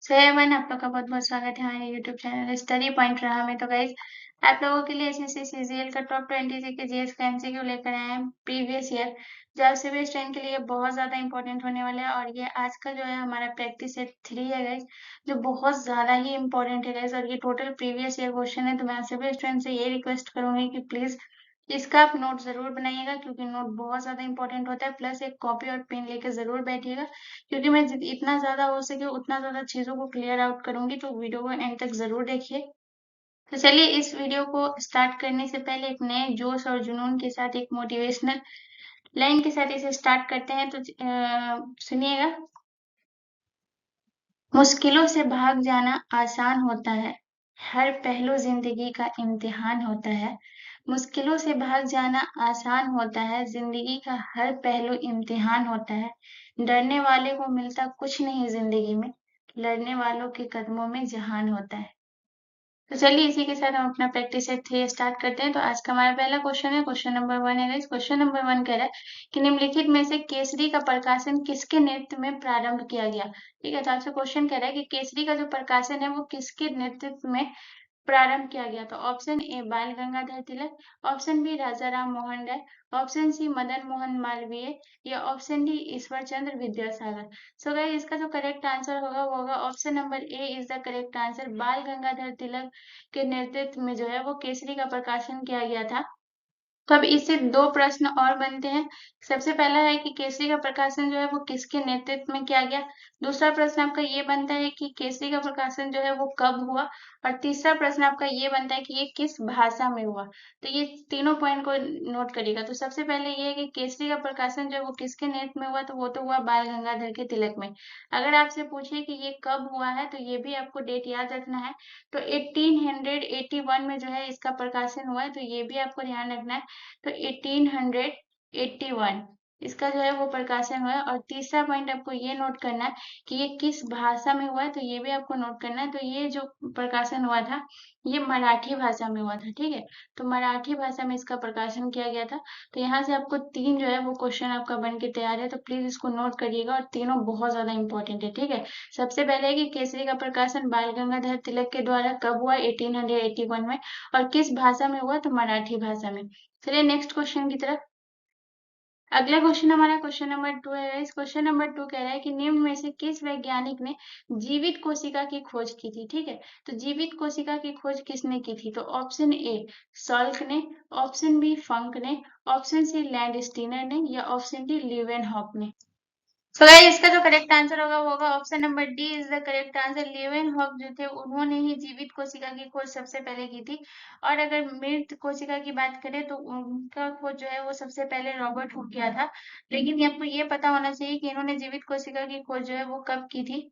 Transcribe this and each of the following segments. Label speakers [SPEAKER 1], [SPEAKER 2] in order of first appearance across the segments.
[SPEAKER 1] सो Avon आप लोग का बहुत बहुत स्वागत है हमारे यूट्यूब चैनल स्टडी पॉइंट रहा में। तो गाइज आप लोगों के लिए एसएससी सीजीएल का टॉप 20 के जीएस का एमसीक्यू लेकर आए हैं प्रीवियस ईयर, जो आप सभी स्टूडेंट के लिए बहुत ज्यादा इंपॉर्टेंट होने वाला है। और ये आज का जो है हमारा प्रैक्टिस सेट 3 है गाइज, जो बहुत ज्यादा ही इंपॉर्टेंट है गाइज। और ये टोटल प्रीवियस ईयर क्वेश्चन है, तो मैं आप सभी स्टूडेंट से ये रिक्वेस्ट करूंगी कि प्लीज इसका आप नोट जरूर बनाइएगा, क्योंकि नोट बहुत ज्यादा इंपॉर्टेंट होता है। प्लस एक कॉपी और पेन लेकर जरूर बैठिएगा, क्योंकि मैं इतना ज्यादा हो सके उतना ज्यादा चीजों को क्लियर आउट करूंगी। तो वीडियो को एंड तक जरूर देखिए। तो चलिए इस वीडियो को स्टार्ट करने से पहले एक नए जोश और जुनून के साथ, एक मोटिवेशनल लाइन के साथ इसे स्टार्ट करते हैं। तो सुनिएगा। मुश्किलों से भाग जाना आसान होता है, हर पहलू जिंदगी का इम्तिहान होता है। मुश्किलों से भाग जाना आसान होता है, जिंदगी का हर पहलू इम्तिहान होता है। डरने वाले को मिलता कुछ नहीं जिंदगी में, लड़ने वालों के कदमों में जहान होता है। तो चलिए इसी के साथ हम अपना प्रैक्टिस सेट 3 स्टार्ट करते हैं। तो आज का हमारा पहला क्वेश्चन है, क्वेश्चन नंबर 1 है। इस क्वेश्चन नंबर 1 कह रहा है कि निम्नलिखित में से केसरी का प्रकाशन किसके नेतृत्व में प्रारंभ किया गया। ठीक है, तो आपसे क्वेश्चन कह रहा है कि केसरी का जो प्रकाशन है वो किसके नेतृत्व में प्रारंभ किया गया। तो ऑप्शन ए बाल गंगाधर तिलक, ऑप्शन बी राजा राम मोहन राय, ऑप्शन सी मदन मोहन मालवीय, या ऑप्शन डी ईश्वर चंद्र विद्यासागर। सो गाइस इसका जो करेक्ट आंसर होगा वो होगा option number A is the correct answer. बाल गंगाधर तिलक के नेतृत्व में जो है वो केसरी का प्रकाशन किया गया था। तो अब इससे दो प्रश्न और बनते हैं। सबसे पहला है कि केसरी का प्रकाशन जो है वो किसके नेतृत्व में किया गया। दूसरा प्रश्न आपका ये बनता है कि केसरी का प्रकाशन जो है वो कब हुआ। और तीसरा प्रश्न आपका ये बनता है कि ये किस भाषा में हुआ। तो ये तीनों पॉइंट को नोट करिएगा। तो सबसे पहले ये है कि केसरी का प्रकाशन जो है वो किसके नेतृत्व में हुआ, तो वो तो हुआ बाल गंगाधर के तिलक में। अगर आपसे पूछे कि ये कब हुआ है, तो ये भी आपको डेट याद रखना है। तो 1881 में जो है इसका प्रकाशन हुआ है, तो ये भी आपको ध्यान रखना है। तो 1881 इसका जो है वो प्रकाशन हुआ है। और तीसरा पॉइंट आपको ये नोट करना है कि ये किस भाषा में हुआ है, तो ये भी आपको नोट करना है। तो ये जो प्रकाशन हुआ था ये मराठी भाषा में हुआ था। ठीक है, तो मराठी भाषा में इसका प्रकाशन किया गया था। तो यहाँ से आपको तीन जो है वो क्वेश्चन आपका बन के तैयार है, तो प्लीज इसको नोट करिएगा। और तीनों बहुत ज्यादा इंपॉर्टेंट है। ठीक है, सबसे पहले है कि केसरी का प्रकाशन बाल गंगाधर तिलक के द्वारा कब हुआ, 1881 में, और किस भाषा में हुआ, तो मराठी भाषा में। चलिए नेक्स्ट क्वेश्चन की तरफ। अगला क्वेश्चन हमारा क्वेश्चन नंबर 2 है। इस क्वेश्चन नंबर 2 कह रहा है कि निम्न में से किस वैज्ञानिक ने जीवित कोशिका की खोज की थी। ठीक है, तो जीवित कोशिका की खोज किसने की थी। तो ऑप्शन ए सॉल्क ने, ऑप्शन बी फंक ने, ऑप्शन सी लैंड स्टीनर ने, या ऑप्शन डी लीवेनहॉक ने। सो गाइस इसका जो करेक्ट आंसर होगा वो होगा option number D is the correct answer. Leeuwenhoek जो थे उन्होंने ही जीवित कोशिका की खोज सबसे पहले की थी। और अगर मृत कोशिका की बात करें तो उनका खोज जो है वो सबसे पहले रॉबर्ट हुक किया था। लेकिन आपको ये पता होना चाहिए कि इन्होंने जीवित कोशिका की खोज जो है वो कब की थी।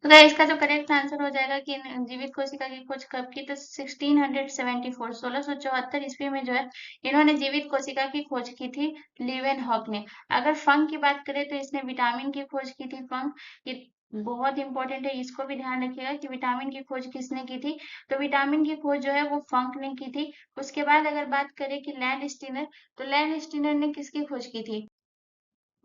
[SPEAKER 1] तो गाइस इसका जो करेक्ट आंसर हो जाएगा कि जीवित कोशिका की खोज कब की, तो 1674 1674 ईस्वी में जो है इन्होंने जीवित कोशिका की खोज की थी लीवेनहॉक ने। अगर फंक की बात करें तो इसने विटामिन की खोज की थी फंक। ये बहुत इंपॉर्टेंट है, इसको भी ध्यान रखिएगा कि विटामिन की खोज किसने की थी। तो विटामिन की खोज जो है वो फंक ने की थी। उसके बाद अगर बात करें कि लैंड स्टीनर, तो लैंड स्टीनर ने किसकी खोज की थी,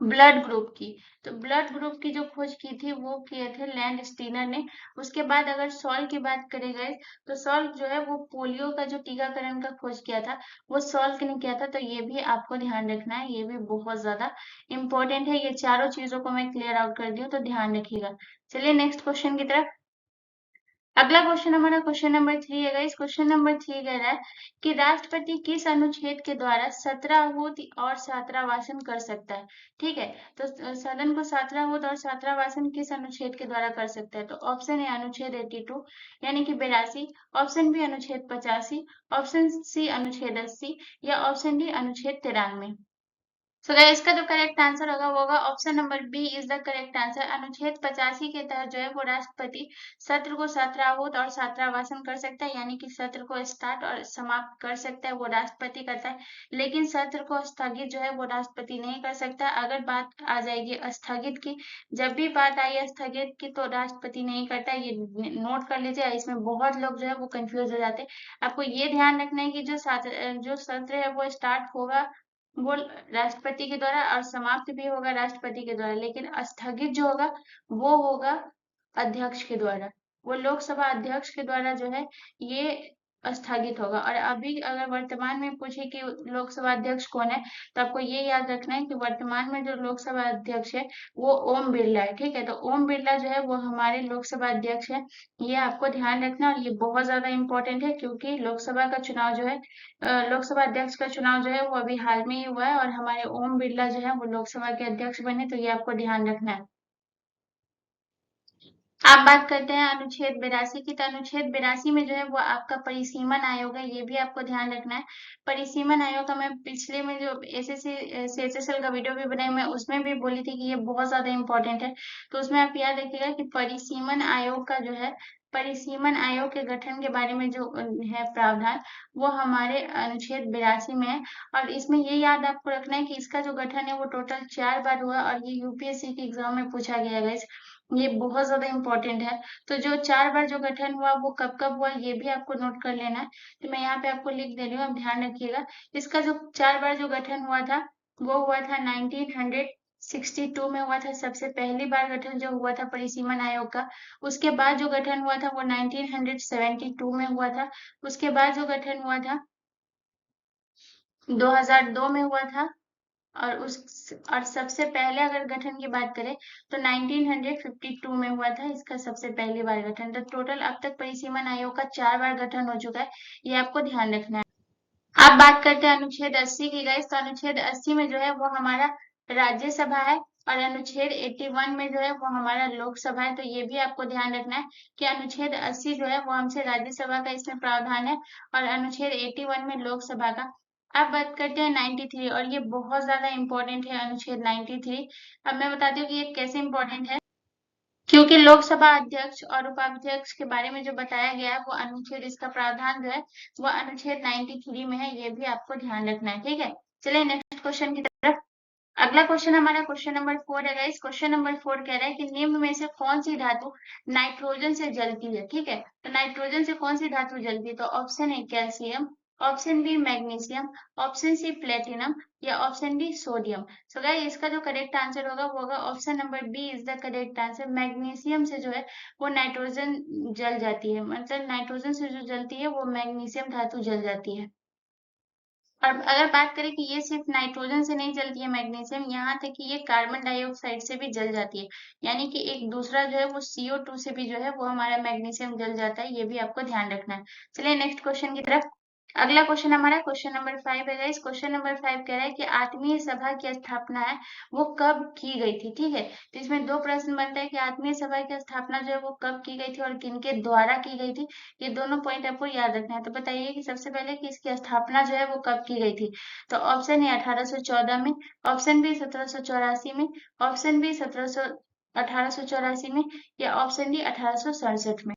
[SPEAKER 1] ब्लड ग्रुप की। तो ब्लड ग्रुप की जो खोज की थी वो किए थे लैंड स्टीनर ने। उसके बाद अगर सॉल्ट की बात करें गए तो सॉल्ट जो है वो पोलियो का जो टीकाकरण का खोज किया था वो सॉल्ट ने किया था। तो ये भी आपको ध्यान रखना है, ये भी बहुत ज्यादा इंपॉर्टेंट है। ये चारों चीजों को मैं क्लियर आउट कर दी हूँ, तो ध्यान रखिएगा। चलिए नेक्स्ट क्वेश्चन की तरफ। अगला क्वेश्चन हमारा क्वेश्चन नंबर 3 है। इस क्वेश्चन नंबर 3 कह रहा है कि राष्ट्रपति किस अनुच्छेद के द्वारा 17 और 17 वासन कर सकता है। ठीक है, तो सदन को 17 और 17 वासन किस अनुच्छेद के द्वारा कर सकता है। तो ऑप्शन ए अनुच्छेद 82 यानी कि 82, ऑप्शन बी अनुच्छेद 85, ऑप्शन सी अनुच्छेद 80, या ऑप्शन डी अनुच्छेद 93। सो गाइस इसका जो करेक्ट आंसर होगा वो होगा option number B is the correct answer. अनुच्छेद 85 के तहत जो है वो राष्ट्रपति सत्र को 17 और 17 वासन कर सकता है, यानी कि सत्र को स्टार्ट और समाप्त कर सकता है वो राष्ट्रपति करता है। लेकिन सत्र को स्थगित जो है वो राष्ट्रपति नहीं कर सकता। अगर बात आ जाएगी स्थगित की, जब भी बात आई स्थगित की, तो राष्ट्रपति नहीं करता। ये नोट कर लीजिए, इसमें बहुत लोग जो है वो कंफ्यूज हो जाते हैं। आपको ये ध्यान रखना है कि जो सत्र है वो स्टार्ट होगा वो राष्ट्रपति के द्वारा और समाप्त भी होगा राष्ट्रपति के द्वारा, लेकिन स्थगित जो होगा वो होगा अध्यक्ष के द्वारा, वो लोकसभा अध्यक्ष के द्वारा जो है ये स्थगित होगा। और अभी अगर वर्तमान में पूछे कि लोकसभा अध्यक्ष कौन है, तो आपको ये याद रखना है कि वर्तमान में जो लोकसभा अध्यक्ष है वो ओम बिरला है। ठीक है, तो ओम बिरला जो है वो हमारे लोकसभा अध्यक्ष है। ये आपको ध्यान रखना, और ये बहुत ज्यादा इम्पोर्टेंट है, क्योंकि लोकसभा का चुनाव जो है लोकसभा अध्यक्ष का चुनाव जो है वो अभी हाल में ही हुआ है, और हमारे ओम बिरला जो है वो लोकसभा के अध्यक्ष बने, तो ये आपको ध्यान रखना है। आप बात करते हैं अनुच्छेद 82 की, तो अनुच्छेद 82 में जो है वो आपका परिसीमन आयोग है, ये भी आपको ध्यान रखना है। परिसीमन आयोग का मैं पिछले में जो एसएससी सीएचएसएल का वीडियो भी बनाई, मैं उसमें भी बोली थी कि ये बहुत ज्यादा इंपॉर्टेंट है। तो उसमें आप याद रखिएगा कि परिसीमन आयोग का जो है, परिसीमन आयोग के गठन के बारे में जो है प्रावधान, वो हमारे अनुच्छेद 82 में है। और इसमें ये याद आपको रखना है कि इसका जो गठन है वो टोटल 4 बार हुआ, और ये यूपीएससी के एग्जाम में पूछा गया है। ये बहुत ज्यादा इम्पोर्टेंट है। तो जो 4 बार जो गठन हुआ वो कब कब हुआ, ये भी आपको नोट कर लेना है। तो मैं यहाँ पे आपको लिख दे रही हूँ, आप ध्यान रखिएगा। इसका जो 4 बार जो गठन हुआ था वो हुआ था 1962 में हुआ था, सबसे पहली बार गठन जो हुआ था परिसीमन आयोग का। उसके बाद जो गठन हुआ था वो 1972 में हुआ था। उसके बाद जो गठन हुआ था 2002 में हुआ था। और सबसे पहले अगर गठन की बात करें तो 1952 में हुआ था इसका सबसे पहली बार गठन। तो टोटल अब तक परिसीमन आयोग का 4 बार गठन हो चुका है, ये आपको ध्यान रखना है। आप बात करते हैं अनुच्छेद 80 की गाइस, तो अनुच्छेद 80 में जो है वो हमारा राज्यसभा है, और अनुच्छेद 81 में जो है वो हमारा लोकसभा है। तो ये भी आपको ध्यान रखना है कि अनुच्छेद 80 जो है वो हमसे राज्यसभा का इसमें प्रावधान है, और अनुच्छेद 81 में लोकसभा का। अब बात करते हैं 93, और ये बहुत ज्यादा इंपॉर्टेंट है अनुच्छेद 93। अब मैं बताती हूँ कि ये कैसे इंपॉर्टेंट है। क्योंकि लोकसभा अध्यक्ष और उपाध्यक्ष के बारे में जो बताया गया है वो अनुच्छेद, इसका प्रावधान जो है वो अनुच्छेद 93 में है, ये भी आपको ध्यान रखना है। ठीक है, चलिए नेक्स्ट क्वेश्चन की तरफ। अगला क्वेश्चन हमारा क्वेश्चन नंबर 4 है गाइस। क्वेश्चन नंबर 4 कह रहा है कि निम्न में से कौन सी धातु नाइट्रोजन से जलती है। ठीक है, तो नाइट्रोजन से कौन सी धातु जलती है, तो option A calcium, option B magnesium, option C platinum, या option D sodium. So guys इसका जो करेक्ट आंसर होगा वो होगा option number B is the correct answer. Magnesium से जो है वो नाइट्रोजन जल जाती है, मतलब नाइट्रोजन से जो जलती है वो मैग्नीशियम धातु जल जाती है। और अगर बात करें कि ये सिर्फ नाइट्रोजन से नहीं जलती है मैग्नीशियम, यहाँ तक कि ये कार्बन डाइऑक्साइड से भी जल जाती है। यानी कि एक दूसरा जो है वो CO2 से भी जो है वो हमारा मैग्नीशियम जल जाता है, ये भी आपको ध्यान रखना है। चलिए नेक्स्ट क्वेश्चन की तरफ। अगला क्वेश्चन हमारा क्वेश्चन नंबर 5 है गाइस। क्वेश्चन नंबर 5 कह रहा है कि आत्मीय सभा की स्थापना है वो कब की गई थी। ठीक है, तो इसमें दो प्रश्न बनता है कि आत्मीय सभा की स्थापना जो है वो कब की गई थी और किनके द्वारा की गई थी। ये दोनों पॉइंट आपको याद रखना है। तो बताइए कि सबसे पहले कि इसकी स्थापना जो है वो कब की गई थी। तो ऑप्शन ए 1814 में, ऑप्शन बी 1784 में, ऑप्शन बी 1884 में, या ऑप्शन डी 1867 में।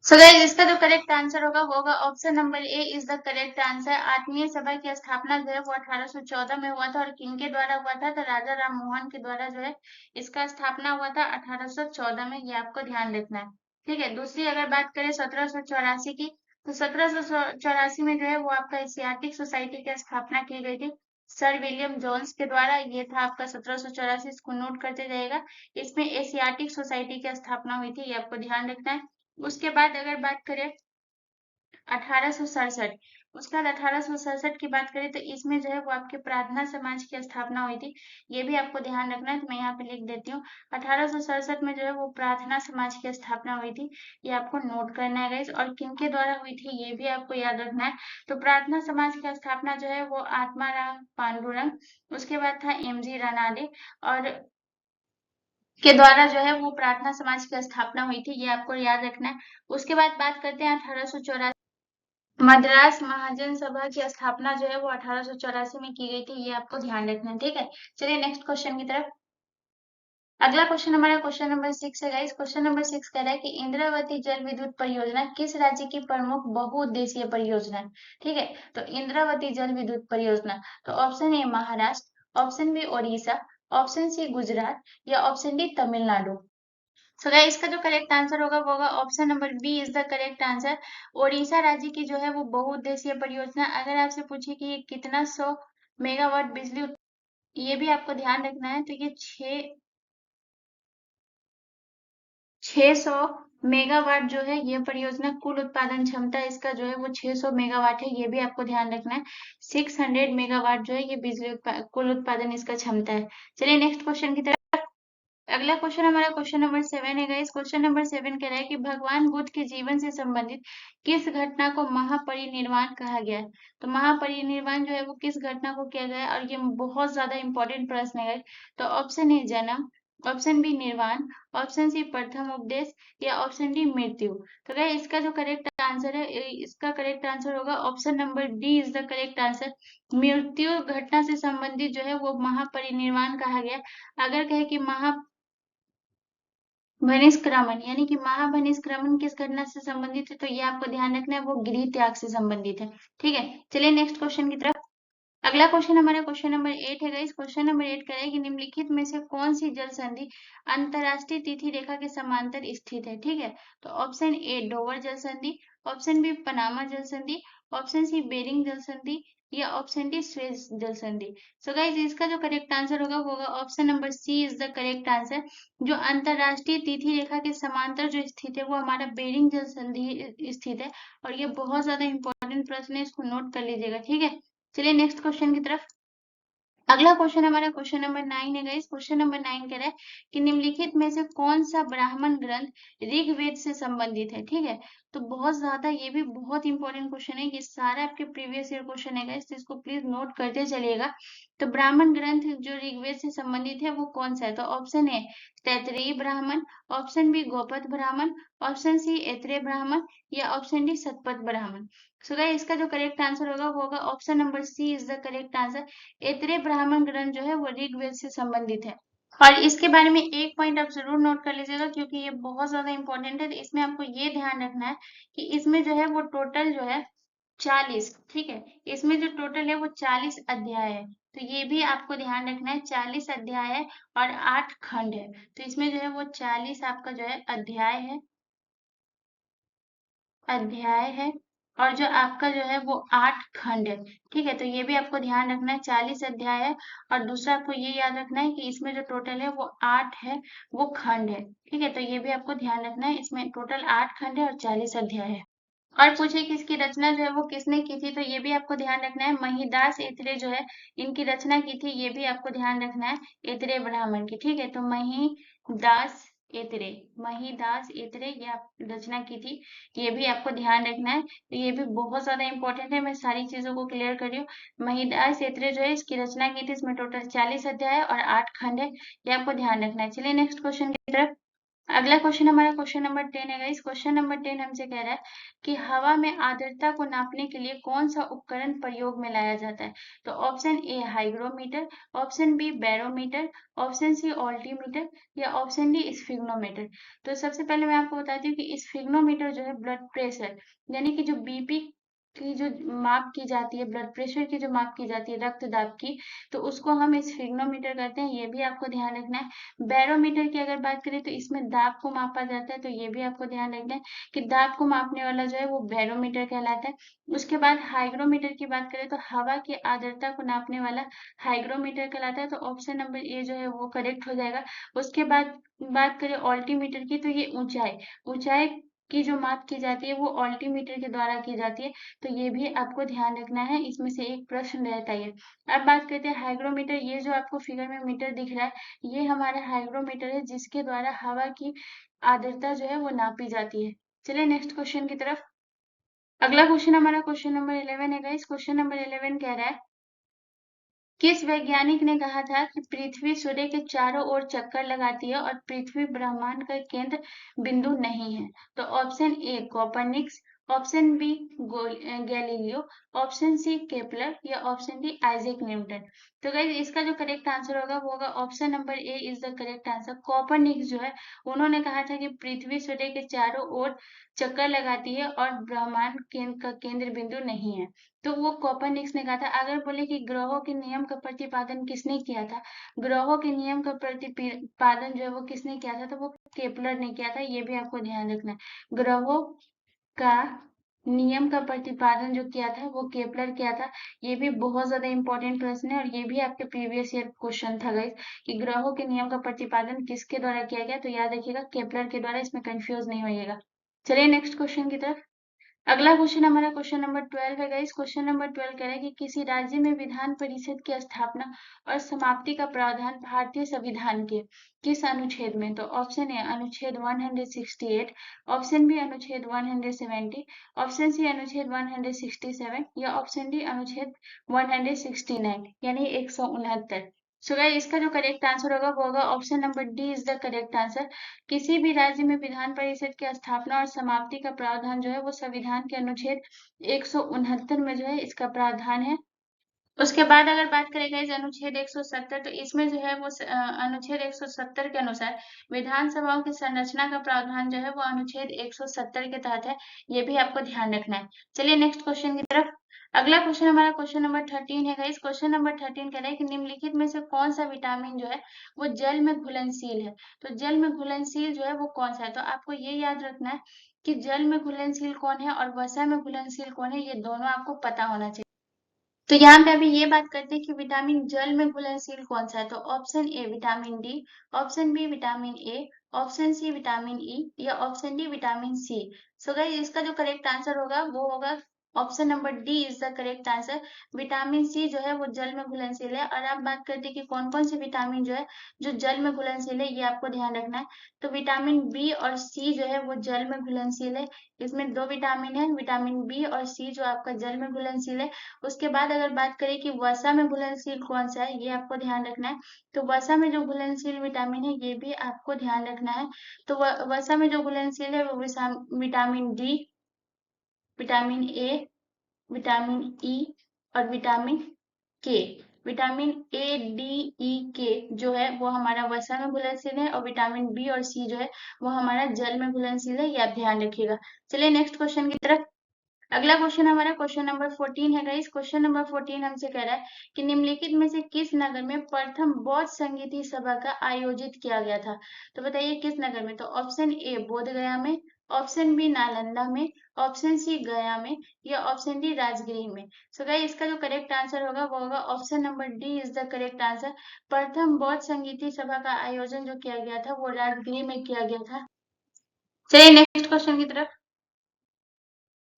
[SPEAKER 1] सो गाइस इसका जो करेक्ट आंसर होगा वो होगा option number A is the correct answer. आत्मीय सभा की स्थापना जो है वो 1814 में हुआ था, और किनके द्वारा हुआ था, तो राजा राम मोहन के द्वारा जो है इसका स्थापना हुआ था 1814 में, ये आपको ध्यान रखना है। ठीक है, दूसरी अगर बात करें 1784 की, तो 1784 में जो है वो आपका एशियाटिक सोसाइटी की स्थापना की गई थी सर विलियम जोन्स के द्वारा। ये था आपका 1784, इसको नोट करते जाएगा। इसमें एशियाटिक सोसाइटी की स्थापना हुई थी, ये आपको ध्यान रखना है। उसके बाद अगर बात करें 1867, उसके बाद 1867 की बात करें तो इसमें जो है वो आपके प्रार्थना समाज की स्थापना हुई थी, ये भी आपको ध्यान रखना है। तो मैं यहाँ पे लिख देती हूँ 1867 में जो है वो प्रार्थना समाज की स्थापना हुई थी, ये आपको नोट करना है गाइस। और किनके द्वारा हुई थी ये भी आपको याद रखना है। तो प्रार्थना समाज की स्थापना जो है वो आत्माराम पांडुरंग, उसके बाद था MG रानाडे, और के द्वारा जो है वो प्रार्थना समाज की स्थापना हुई थी, ये आपको याद रखना है। उसके बाद बात करते हैं 1884, मद्रास महाजन सभा की स्थापना जो है वो 1884 में की गई थी, ये आपको ध्यान रखना है। ठीक है, चलिए नेक्स्ट क्वेश्चन की तरफ। अगला क्वेश्चन हमारा क्वेश्चन नंबर 6 है गाइस। क्वेश्चन नंबर 6 कह रहा है कि इंद्रावती जल विद्युत परियोजना किस राज्य की प्रमुख बहुउद्देशीय परियोजना है। ठीक है, तो इंद्रावती जल विद्युत परियोजना, तो option A Maharashtra, option B Odisha, option C Gujarat, या option D Tamil Nadu. So guys इसका जो करेक्ट आंसर होगा वो होगा option number B is the correct answer. Odisha राज्य की जो है वो बहुउद्देशीय परियोजना, अगर आपसे पूछे कि ये कितना 100 मेगावाट बिजली ये भी आपको ध्यान रखना है। तो ये 600 मेगावाट जो है ये परियोजना, कुल उत्पादन क्षमता इसका जो है वो 600 मेगावाट है, ये भी आपको ध्यान रखना है। 600 मेगावाट जो है ये कुल उत्पादन इसका क्षमता है। चलिए नेक्स्ट क्वेश्चन की तरफ। अगला क्वेश्चन हमारा क्वेश्चन नंबर 7 है गाइस। क्वेश्चन नंबर 7 कह रहा है कि भगवान बुद्ध के जीवन से संबंधित किस घटना को महापरिनिर्वाण कहा गया है। तो महापरिनिर्वाण जो है वो किस घटना को किया गया है, और ये बहुत ज्यादा इंपॉर्टेंट प्रश्न है गाइस। तो ऑप्शन ए जन्म, ऑप्शन बी निर्वाण, ऑप्शन सी प्रथम उपदेश, या ऑप्शन डी मृत्यु। तो गाइस इसका जो करेक्ट आंसर है, इसका करेक्ट आंसर होगा option number D is the correct answer. मृत्यु घटना से संबंधित जो है वो महापरिनिर्वाण कहा गया। अगर कहे कि भनिष्क्रमण यानी कि महाभनिष्क्रमण किस घटना से संबंधित है, तो ये आपको ध्यान रखना है वो गृह त्याग से संबंधित है। ठीक है, चलिए नेक्स्ट क्वेश्चन की तरफ। अगला क्वेश्चन हमारा क्वेश्चन नंबर 8 है गाइस। क्वेश्चन नंबर 8 कह रहा है कि निम्नलिखित में से कौन सी जल संधि अंतरराष्ट्रीय तिथि रेखा के समांतर स्थित है। ठीक है, तो ऑप्शन ए डोवर जल संधि, ऑप्शन बी पनामा जल संधि, ऑप्शन सी बेरिंग जल संधि, या ऑप्शन डी स्वेज जल संधि। सो गाइस इसका जो करेक्ट आंसर होगा वो होगा option number C is the correct answer. जो अंतरराष्ट्रीय तिथि रेखा के समांतर जो स्थित है वो हमारा बेरिंग जल संधि स्थित है, और ये बहुत ज्यादा इंपॉर्टेंट प्रश्न है, इसको नोट कर लीजिएगा। ठीक है, चलिए नेक्स्ट क्वेश्चन की तरफ। अगला क्वेश्चन हमारा क्वेश्चन नंबर 9 है गाइस। क्वेश्चन नंबर 9 कह रहा है कि निम्नलिखित में से कौन सा ब्राह्मण ग्रंथ ऋग्वेद से संबंधित है। ठीक है, तो बहुत ज्यादा ये भी बहुत इंपॉर्टेंट क्वेश्चन है, ये सारा आपके प्रीवियस ईयर क्वेश्चन है गाइस, तो इसको प्लीज नोट करते चलिएगा। तो ब्राह्मण ग्रंथ जो ऋग्वेद से संबंधित है वो कौन सा है। तो ऑप्शन ए तैतरीय ब्राह्मण, ऑप्शन बी गोपद ब्राह्मण, ऑप्शन सी ऐत्रेय ब्राह्मण, या ऑप्शन डी शतपथ ब्राह्मण। सो गाइस इसका जो करेक्ट आंसर होगा वो होगा option number C is the correct answer. Aitareya Brahmana ग्रंथ जो है वो ऋग्वेद से संबंधित है। और इसके बारे में एक पॉइंट आप जरूर नोट कर लीजिएगा, क्योंकि ये बहुत ज्यादा इंपॉर्टेंट है। तो इसमें आपको ये ध्यान रखना है कि इसमें जो है वो टोटल जो है 40, ठीक है, इसमें जो टोटल है वो 40 अध्याय है। तो ये भी आपको ध्यान रखना है, 40 अध्याय है और 8 खंड है। तो इसमें जो है वो 40 आपका जो है अध्याय है, और जो आपका जो है वो 8 खंड है। ठीक है, तो ये भी आपको ध्यान रखना है, 40 अध्याय है। और दूसरा आपको ये याद रखना है कि इसमें जो टोटल है वो 8 है, वो खंड है। ठीक है, तो ये भी आपको ध्यान रखना है, इसमें टोटल 8 खंड है और 40 अध्याय है। और पूछे कि इसकी रचना जो है वो किसने की थी, तो ये भी आपको ध्यान रखना है, महिदास ऐत्रेय जो है इनकी रचना की थी। ये भी आपको ध्यान रखना है, ऐत्रेय ब्राह्मण की। ठीक है, तो महिदास ऐत्रेय ये रचना की थी, ये भी आपको ध्यान रखना है। तो ये भी बहुत ज्यादा इंपॉर्टेंट है, मैं सारी चीजों को क्लियर कर रही हूँ। महिदास ऐत्रेय जो है इसकी रचना की थी, इसमें टोटल 40 अध्याय है और 8 खंड है, ये आपको ध्यान रखना है। चलिए नेक्स्ट क्वेश्चन की तरफ। अगला क्वेश्चन हमारा क्वेश्चन नंबर 10 है गाइस। क्वेश्चन नंबर 10 हमसे कह रहा है कि हवा में आर्द्रता को नापने के लिए कौन सा उपकरण प्रयोग में लाया जाता है। तो option A hygrometer, option B barometer, option C altimeter, या ऑप्शन डी स्फिग्नोमीटर। तो सबसे पहले मैं आपको बताती हूँ कि स्फिग्नोमीटर जो है ब्लड प्रेशर यानी कि जो बीपी की जो माप की जाती है, ब्लड प्रेशर की जो माप की जाती है, रक्तदाब की, तो उसको हम स्फिग्नोमीटर कहते हैं, ये भी आपको ध्यान रखना है। बैरोमीटर की अगर बात करें तो इसमें दाब को मापा जाता है, तो ये भी आपको ध्यान रखना है कि दाब को मापने वाला जो है वो बैरोमीटर कहलाता है। उसके बाद हाइग्रोमीटर की बात करें तो हवा की आर्द्रता को नापने वाला हाइग्रोमीटर कहलाता है, तो ऑप्शन नंबर ए जो है वो करेक्ट हो जाएगा। उसके बाद बात करें ऑल्टीमीटर की, तो ये ऊंचाई ऊंचाई की जो माप की जाती है वो ऑल्टीमीटर के द्वारा की जाती है, तो ये भी आपको ध्यान रखना है, इसमें से एक प्रश्न रहता है। अब बात करते हैं हाइग्रोमीटर। ये जो आपको फिगर में मीटर दिख रहा है ये हमारा हाइग्रोमीटर है, जिसके द्वारा हवा की आर्द्रता जो है वो नापी जाती है। चलिए नेक्स्ट क्वेश्चन की तरफ। अगला क्वेश्चन हमारा क्वेश्चन नंबर 11 है गाइस। क्वेश्चन नंबर 11 कह रहा है, किस वैज्ञानिक ने कहा था कि पृथ्वी सूर्य के चारों ओर चक्कर लगाती है और पृथ्वी ब्रह्मांड का केंद्र बिंदु नहीं है। तो option A Copernicus, option B Galileo, option C Kepler, या ऑप्शन डी आइजैक न्यूटन। तो गाइस इसका जो करेक्ट आंसर होगा वो होगा option number A is the correct answer. Copernicus जो है उन्होंने कहा था कि पृथ्वी सूर्य के चारों ओर चक्कर लगाती है और ब्रह्मांड का केंद्र बिंदु नहीं है। तो वो कोपरनिक्स ने कहा था। अगर बोले कि ग्रहों के नियम का प्रतिपादन किसने किया था, ग्रहों के नियम का प्रतिपादन जो है वो किसने किया था, तो वो केपलर ने किया था, ये भी आपको ध्यान रखना है। ग्रहों का नियम का प्रतिपादन जो किया था वो केपलर किया था। ये भी बहुत ज्यादा इंपॉर्टेंट प्रश्न है और ये भी आपके प्रीवियस ईयर क्वेश्चन था गाइस कि ग्रहों के नियम का प्रतिपादन किसके द्वारा किया गया, तो याद रखिएगा केपलर के द्वारा, इसमें कंफ्यूज नहीं होइएगा। चलिए नेक्स्ट क्वेश्चन की तरफ। अगला क्वेश्चन हमारा क्वेश्चन नंबर 12 है गाइस। क्वेश्चन नंबर 12 कह रहा है कि किसी राज्य में विधान परिषद की स्थापना और समाप्ति का प्रावधान भारतीय संविधान के किस अनुच्छेद में, तो ऑप्शन ए अनुच्छेद 168, ऑप्शन बी अनुच्छेद 170, ऑप्शन सी अनुच्छेद 167 या ऑप्शन डी अनुच्छेद 169 यानी 169। सो गाइस इसका जो करेक्ट आंसर होगा वो होगा option number D is the correct answer. किसी भी राज्य में विधान परिषद की स्थापना और समाप्ति का प्रावधान जो है वो संविधान के अनुच्छेद 169 में जो है इसका प्रावधान है। उसके बाद अगर बात करें इस अनुच्छेद 170, तो इसमें जो है वो अनुच्छेद 170 के अनुसार विधानसभाओं की संरचना का प्रावधान जो है वो अनुच्छेद 170 के तहत है। ये भी आपको ध्यान रखना है। चलिए नेक्स्ट क्वेश्चन की तरफ। अगला क्वेश्चन हमारा क्वेश्चन नंबर 13 है गाइस। क्वेश्चन नंबर 13 कह रहा है कि निम्नलिखित में से कौन सा विटामिन जो है वो जल में घुलनशील है, तो जल में घुलनशील जो है वो कौन सा है, तो आपको ये याद रखना है कि जल में घुलनशील कौन है और वसा में घुलनशील कौन है, ये दोनों आपको पता होना चाहिए। तो यहाँ पे अभी ये बात करते हैं कि विटामिन जल में घुलनशील कौन सा है, तो option A vitamin D, option B vitamin A, option C vitamin E या option D vitamin C. So guys इसका जो करेक्ट आंसर होगा वो होगा option number D is the correct answer. Vitamin C जो है वो जल में घुलनशील है। और आप बात करते हैं कि कौन कौन से विटामिन जो है जो जल में घुलनशील है, ये आपको ध्यान रखना है। तो विटामिन बी और सी जो है वो जल में घुलनशील है। इसमें दो विटामिन है, विटामिन बी और सी जो आपका जल में घुलनशील है। उसके बाद अगर बात करें कि वसा में घुलनशील कौन सा है, ये आपको ध्यान रखना है। तो वसा में जो घुलनशील विटामिन है ये भी आपको ध्यान रखना है। तो वसा में जो घुलनशील है वो vitamin D, vitamin A, vitamin E और विटामिन के। विटामिन ए डी ई के जो है वो हमारा वसा में घुलनशील है और विटामिन बी और सी जो है वो हमारा जल में घुलनशील है, ये आप ध्यान रखिएगा। चलिए नेक्स्ट क्वेश्चन की तरफ। अगला क्वेश्चन हमारा क्वेश्चन नंबर 14 है गाइस। क्वेश्चन नंबर 14 हमसे कह रहा है कि निम्नलिखित में से किस नगर में प्रथम बौद्ध संगीति सभा का आयोजित किया गया था, तो बताइए किस नगर में, तो ऑप्शन ए बोध गया में, ऑप्शन बी नालंदा में, ऑप्शन सी गया में या ऑप्शन डी राजगीर में। सो गाइस इसका जो करेक्ट आंसर होगा वो होगा option number D is the correct answer. प्रथम बौद्ध संगीति सभा का आयोजन जो किया गया था वो राजगीर में किया गया था। चलिए नेक्स्ट क्वेश्चन की तरफ।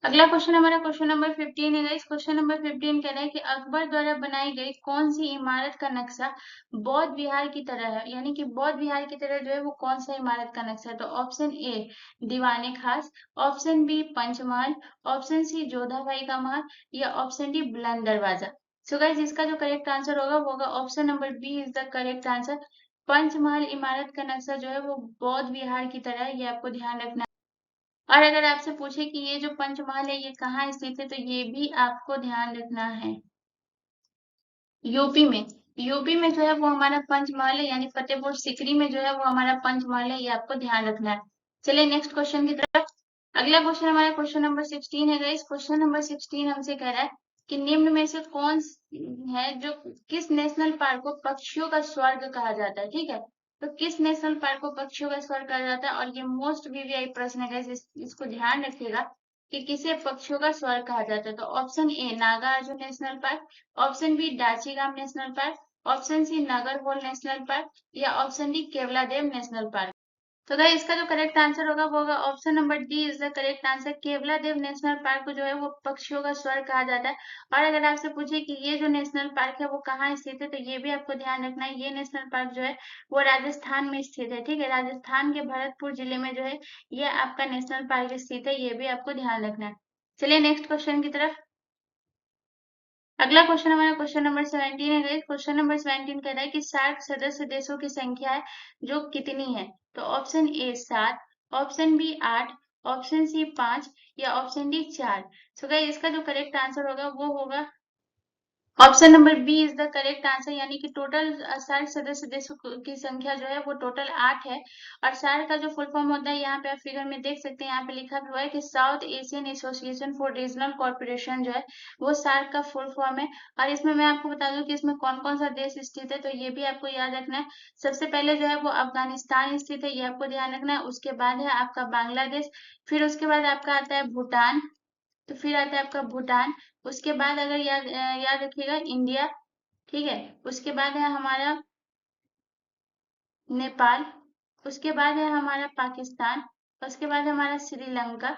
[SPEAKER 1] अगला क्वेश्चन हमारा क्वेश्चन नंबर 15 है गाइस। क्वेश्चन नंबर 15 कह रहा है कि अकबर द्वारा बनाई गई कौन सी इमारत का नक्शा बौद्ध विहार की तरह है, यानी कि बौद्ध विहार की तरह जो है वो कौन सा इमारत का नक्शा है, तो option A Diwane Khas, option B Panchmahal, option C Jodha Bai का महल या ऑप्शन डी बुलंद दरवाजा। सो गाइस इसका जो करेक्ट आंसर होगा वो होगा option number B is the correct answer. Panchmahal इमारत का नक्शा जो है वो बौद्ध विहार की तरह है, ये आपको ध्यान रखना है। और अगर आपसे पूछे कि ये जो पंचमहल है ये कहाँ स्थित है, तो ये भी आपको ध्यान रखना है, यूपी में। यूपी में जो है वो हमारा पंचमहल है, यानी फतेहपुर सीकरी में जो है वो हमारा पंचमहल है, ये आपको ध्यान रखना है। चलिए नेक्स्ट क्वेश्चन की तरफ। अगला क्वेश्चन हमारा क्वेश्चन नंबर 16 है गाइस। क्वेश्चन नंबर 16 हमसे कह रहा है कि निम्न में से कौन है जो किस नेशनल पार्क को पक्षियों का स्वर्ग कहा जाता है, ठीक है। तो किस नेशनल पार्क को पक्षियों का स्वर्ग कहा जाता है, और ये मोस्ट वीवीआई प्रश्न है गाइस, इसको ध्यान रखिएगा कि किसे पक्षियों का स्वर्ग कहा जाता है। तो option A Nagarjuna national park, option B Dachigam national park, option C Nagarhole national park या option D Keoladeo national park. तो गाइस इसका जो करेक्ट आंसर होगा वो होगा option number D is the correct answer. Keoladeo national park को जो है वो पक्षियों का स्वर्ग कहा जाता है। और अगर आपसे पूछे कि ये जो नेशनल पार्क है वो कहाँ स्थित है, तो ये भी आपको ध्यान रखना है, ये नेशनल पार्क जो है वो राजस्थान में स्थित है, ठीक है। राजस्थान के भरतपुर जिले में जो है ये आपका नेशनल पार्क स्थित है, ये भी आपको ध्यान रखना है। चलिए नेक्स्ट क्वेश्चन की तरफ। अगला क्वेश्चन हमारा क्वेश्चन नंबर 17 है गाइस। क्वेश्चन नंबर 17 कह रहा है कि सार्क सदस्य देशों की संख्या है जो कितनी है, तो option A 7, option B 8, option C 5 या ऑप्शन डी 4। सो गाइस इसका जो करेक्ट आंसर होगा वो होगा option number B is the correct answer, यानी कि टोटल सार्क सदस्य देशों की संख्या जो है वो टोटल 8 है। और सार्क का जो फुल फॉर्म होता है यहाँ पे आप फिगर में देख सकते हैं, यहाँ पे लिखा हुआ है कि south Asian association for regional corporation जो है वो सार्क का फुल फॉर्म है। और इसमें मैं आपको बता दूं कि इसमें कौन कौन सा देश स्थित है, तो ये भी आपको याद रखना है। सबसे पहले जो है वो अफगानिस्तान स्थित है, ये आपको ध्यान रखना है। उसके बाद है आपका बांग्लादेश, फिर उसके बाद आपका आता है भूटान, तो फिर आता है आपका भूटान। उसके बाद अगर याद रखिएगा इंडिया, ठीक है। उसके बाद है हमारा नेपाल। उसके बाद है हमारा पाकिस्तान। उसके बाद हमारा श्रीलंका।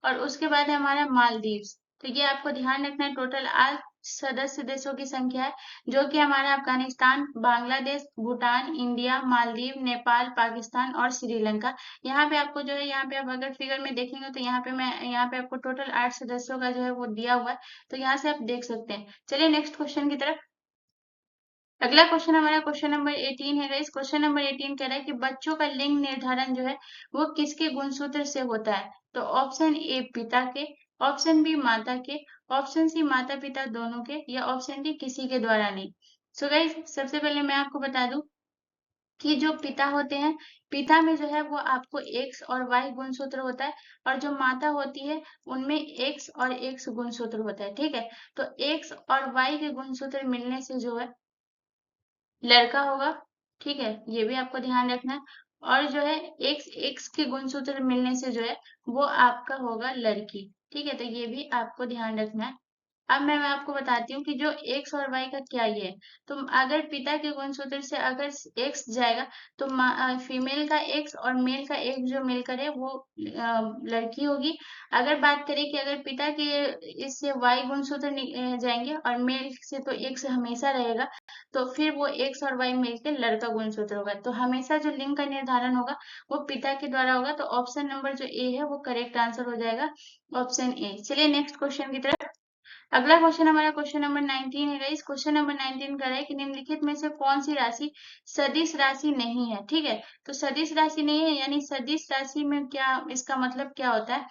[SPEAKER 1] और उसके बाद है हमारा मालदीव्स। तो ये आपको ध्यान रखना है, टोटल 8 सदस्य देशों की संख्या है, जो कि हमारा अफगानिस्तान, बांग्लादेश, भूटान, इंडिया, मालदीव, नेपाल, पाकिस्तान और श्रीलंका। यहाँ पे आपको जो है, यहाँ पे आप अगर फिगर में देखेंगे तो यहाँ पे आपको टोटल 8 सदस्यों का जो है वो दिया हुआ है। तो यहाँ से आप देख सकते हैं। चलिए नेक्स्ट क्वेश्चन की तरफ। अगला क्वेश्चन हमारा क्वेश्चन नंबर 18 है गाइस। क्वेश्चन नंबर 18 कह रहा है कि बच्चों का लिंग निर्धारण जो है वो किसके गुणसूत्र से होता है। तो ऑप्शन ए पिता के, ऑप्शन बी माता के, ऑप्शन सी माता पिता दोनों के, या ऑप्शन डी किसी के द्वारा नहीं। सो गाइस सबसे पहले मैं आपको बता दूं कि जो पिता होते हैं, पिता में जो है वो आपको एक्स और वाई गुणसूत्र होता है, और जो माता होती है उनमें एक्स और एक्स गुणसूत्र होता है, ठीक है। तो एक्स और वाई के गुणसूत्र मिलने से जो है लड़का होगा, ठीक है, ये भी आपको ध्यान रखना है। और जो है एक्स एक्स के गुणसूत्र मिलने से जो है वो आपका होगा लड़की, ठीक है। तो ये भी आपको ध्यान रखना है। अब मैं आपको बताती हूँ कि जो एक्स और वाई का क्या ये है। तो अगर पिता के गुणसूत्र से अगर एक्स जाएगा तो फीमेल का एक्स और मेल का एक्स जो मिलकर है वो लड़की होगी। अगर बात करें कि अगर पिता के इससे वाई गुणसूत्र जाएंगे और मेल से तो एक्स हमेशा रहेगा, तो फिर वो एक्स और वाई मिलकर लड़का गुणसूत्र होगा। तो हमेशा जो लिंग का निर्धारण होगा वो पिता के द्वारा होगा। तो ऑप्शन नंबर जो ए है वो करेक्ट आंसर हो जाएगा, ऑप्शन ए। चलिए नेक्स्ट क्वेश्चन की तरफ। अगला क्वेश्चन हमारा क्वेश्चन नंबर 19 है गाइस। क्वेश्चन नंबर 19 कर रहा है कि निम्नलिखित में से कौन सी राशि सदिश राशि नहीं है, ठीक है। तो सदिश राशि नहीं है यानी सदिश राशि में क्या, इसका मतलब क्या होता है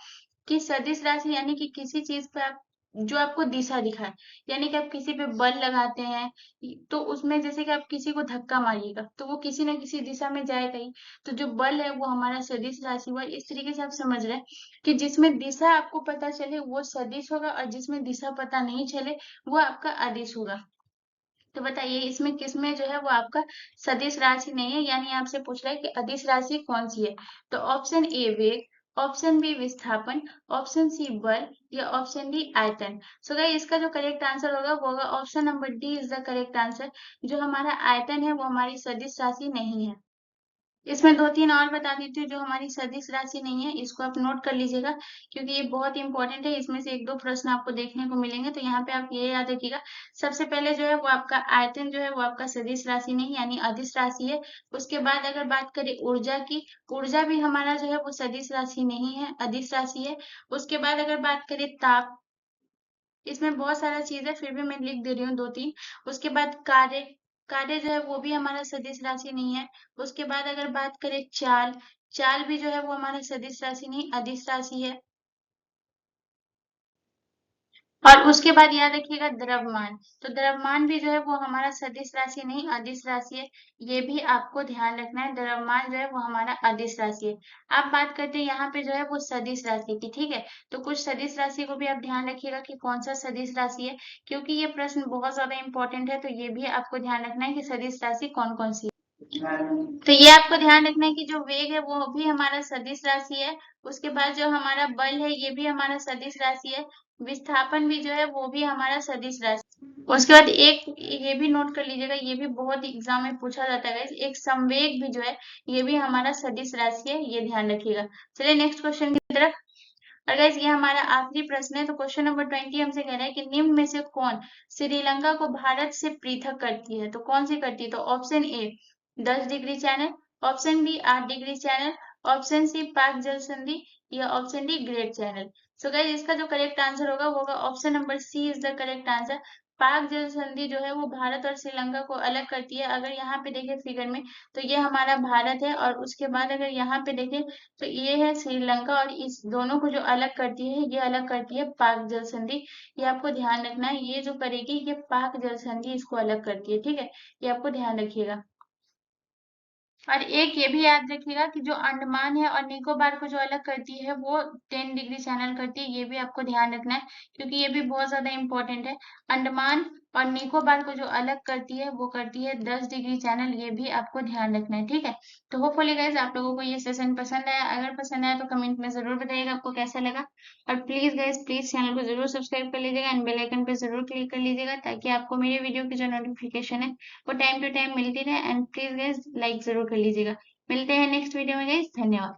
[SPEAKER 1] कि सदिश राशि यानी कि किसी चीज पे आप जो आपको दिशा दिखाए, यानी कि आप किसी पे बल लगाते हैं तो उसमें जैसे कि आप किसी को धक्का मारिएगा तो वो किसी न किसी दिशा में जाएगा ही। तो जो बल है वो हमारा सदिश राशि हुआ। इस तरीके से आप समझ रहे हैं कि जिसमें दिशा आपको पता चले वो सदिश होगा, और जिसमें दिशा पता नहीं चले वो आपका अदिश होगा। तो बताइए इसमें किसमें जो है वो आपका सदिश राशि नहीं है, यानी आपसे पूछ रहा है कि अदिश राशि कौन सी है। तो ऑप्शन ए वेग, ऑप्शन बी विस्थापन, ऑप्शन सी बल, या ऑप्शन डी आयतन। सो गाइस इसका जो करेक्ट आंसर होगा वो होगा option number D is the correct answer. जो हमारा आयतन है वो हमारी सदिश राशि नहीं है। इसमें 2-3 और बता देती हूँ जो हमारी सदिश राशि नहीं है, इसको आप नोट कर लीजिएगा क्योंकि ये बहुत इंपॉर्टेंट है। इसमें से 1-2 प्रश्न आपको देखने को मिलेंगे, तो यहाँ पे आप ये याद रखिएगा। सबसे पहले जो है वो आपका आयतन जो है वो आपका सदिश राशि नहीं यानी अदिश राशि है। उसके बाद अगर बात करें ऊर्जा की, ऊर्जा भी हमारा जो है वो सदिश राशि नहीं है, अदिश राशि है। उसके बाद अगर बात करें ताप, इसमें बहुत सारा चीज है फिर भी मैं लिख दे रही हूँ 2-3। उसके बाद कार्य, कार्य जो है वो भी हमारा सदिश राशि नहीं है। उसके बाद अगर बात करें चाल, चाल भी जो है वो हमारा सदिश राशि नहीं अदिश राशि है। और उसके बाद याद रखिएगा द्रव्यमान। तो द्रव्यमान भी जो है वो हमारा सदिश राशि नहीं अदिश राशि है। ये भी आपको ध्यान रखना है, द्रव्यमान जो है वो हमारा अदिश राशि है। अब बात करते हैं यहाँ पे जो है वो सदिश राशि की, ठीक है। तो कुछ सदिश राशि को भी आप ध्यान रखिएगा कि कौन सा सदिश राशि है, क्योंकि ये प्रश्न बहुत ज्यादा इंपॉर्टेंट है। तो ये भी आपको ध्यान रखना है कि सदिश राशि कौन कौन सी है। तो ये आपको ध्यान रखना है कि जो वेग है वो भी हमारा सदिश राशि है। उसके बाद जो हमारा बल है ये भी हमारा सदिश राशि है। विस्थापन भी जो है वो भी हमारा सदिश राशि। उसके बाद एक ये भी नोट कर लीजिएगा, ये भी बहुत एग्जाम में पूछा जाता है, एक संवेग भी जो है ये भी हमारा सदिश राशि है, ये ध्यान रखिएगा। चलिए नेक्स्ट क्वेश्चन की तरफ। और गाइस ये हमारा आखिरी प्रश्न है। तो क्वेश्चन नंबर 20 हमसे कह रहा है कि निम्न में से कौन श्रीलंका को भारत से पृथक करती है। तो कौन सी करती है। तो option A 10 degree channel, option B 8 degree channel, option C Palk जल संधि, या option D great channel. So guys इसका जो करेक्ट आंसर होगा वो होगा option number C is the correct answer. Palk जल संधि जो है वो भारत और श्रीलंका को अलग करती है। अगर यहाँ पे देखें फिगर में तो ये हमारा भारत है, और उसके बाद अगर यहाँ पे देखें तो ये है श्रीलंका, और इस दोनों को जो अलग करती है ये अलग करती है पाक जल संधि। ये आपको ध्यान रखना है, ये जो करेगी ये पाक जल संधि इसको अलग करती है, ठीक है। ये आपको ध्यान रखिएगा। और एक ये भी याद रखिएगा कि जो अंडमान है और निकोबार को जो अलग करती है वो 10 डिग्री चैनल करती है। ये भी आपको ध्यान रखना है क्योंकि ये भी बहुत ज्यादा इंपॉर्टेंट है। अंडमान और निकोबार को जो अलग करती है वो करती है 10 डिग्री चैनल, ये भी आपको ध्यान रखना है, ठीक है। तो होपफुली गाइज आप लोगों को ये सेशन पसंद आया, अगर पसंद आया तो कमेंट में जरूर बताइएगा आपको कैसा लगा। और प्लीज गाइज प्लीज चैनल को जरूर सब्सक्राइब कर लीजिएगा एंड बेल आइकन पे जरूर क्लिक कर लीजिएगा, ताकि आपको मेरे वीडियो की जो नोटिफिकेशन है वो टाइम टू टाइम मिलती रहे। एंड प्लीज गाइज लाइक जरूर कर लीजिएगा। मिलते हैं नेक्स्ट वीडियो में गाइज, धन्यवाद।